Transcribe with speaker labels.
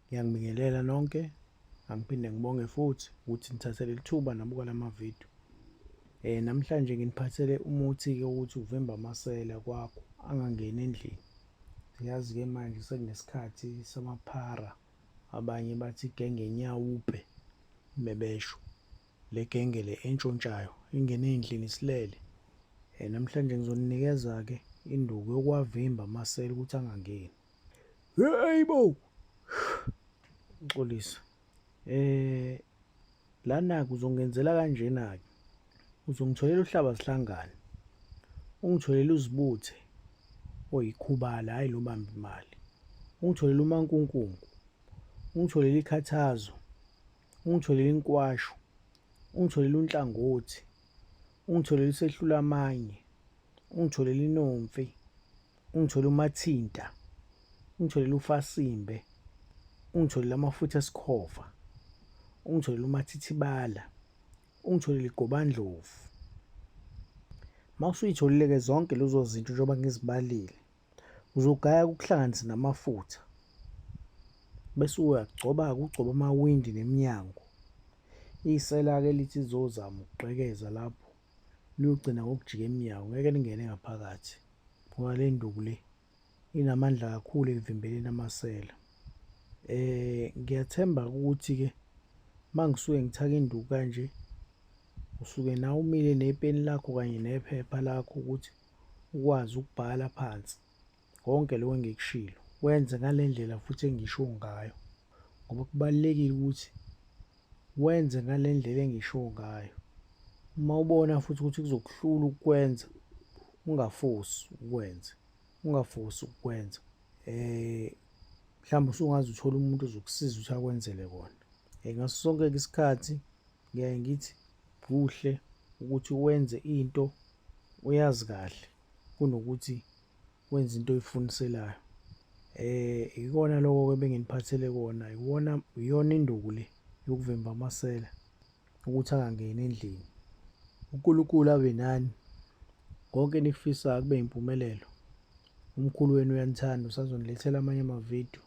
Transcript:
Speaker 1: Ngiyangibingelela nonke, angiphinde ngibonge futhi ukuthi nithathele ithuba nabuka lamavidiyo. Namhlanje nginiphathele umuthi-ke ukuthi uvimba amasela kwakho angangeni endlini. Siyazi-ke manje sekunesikhathi samaphara, abanye bathi genge nyawupe mebesho. Le genge le entshontshayo ingene ey'ndlini silele. Namhlanje ngizoninikeza-ke induku yokuwavimba amasela ukuthi angangeni. Hey bo! Xolisa. Lana-ke uzongenzela kanjena-ke. Uzongitholela uhlaba sihlangane. Ungitholele uzibuthe oyikhubala, hhayi lo bamba imali. Ungitholele umankunkungu. Ungitholele ikhathazo. Ungitholele inkwashu. Ungitholele unhlangothi. Ungitholele isehlula amanye. Ungitholele inomfi. Ungitholele umathinta. Ungitholele ufasimbe. Ungitholele amafutha esikhova. Ungitholele umathithibala. Ungitholele igobandlovu. Uma usuyitholile-ke zonke lezo zinto njengoba ngizibalile, uzogaya ukuhlanganise namafutha bese uyagcoba-ke, ugcoba amawindi neminyango. Isela-ke lithi lizozama ukugqekeza lapho liyogcina ngokujika emnyango, ngeke lingene ngaphakathi ngoba le nduku le inamandla kakhulu ekuvimbeleni amasela. Ngiyathemba ukuthi-ke uma ngisuke ngithaka induku kanje, usuke nawe umile nepeni lakho kanye nephepha lakho ukuthi ukwazi ukubhala phansi konke lokho engikushilo, wenze ngale ndlela futhi engisho ngayo, ngoba kubalulekile ukuthi wenze ngale ndlela engisho ngayo. Uma ubona futhi ukuthi kuzokuhlula ukukwenza, ungafosi ukwenze, ungafosi ukukwenza. Mhlawumbe usungaze uthole umuntu ozokusiza ukuthi akwenzele kona. Ngaso sonke-ke isikhathi ngiyaye ngithi kuhle ukuthi wenze into uyazi kahle kunokuthi wenze into oyifuniselayo. Ikona lokho-ke benginiphathele kona, iyona induku le yokuvimba amasela ukuthi angangeni endlini. uNkulunkulu abe nani, konke enikufisayo kube yimpumelelo. Umkhulu wenu uyanithanda, usazonilethela amanye amavidiyo.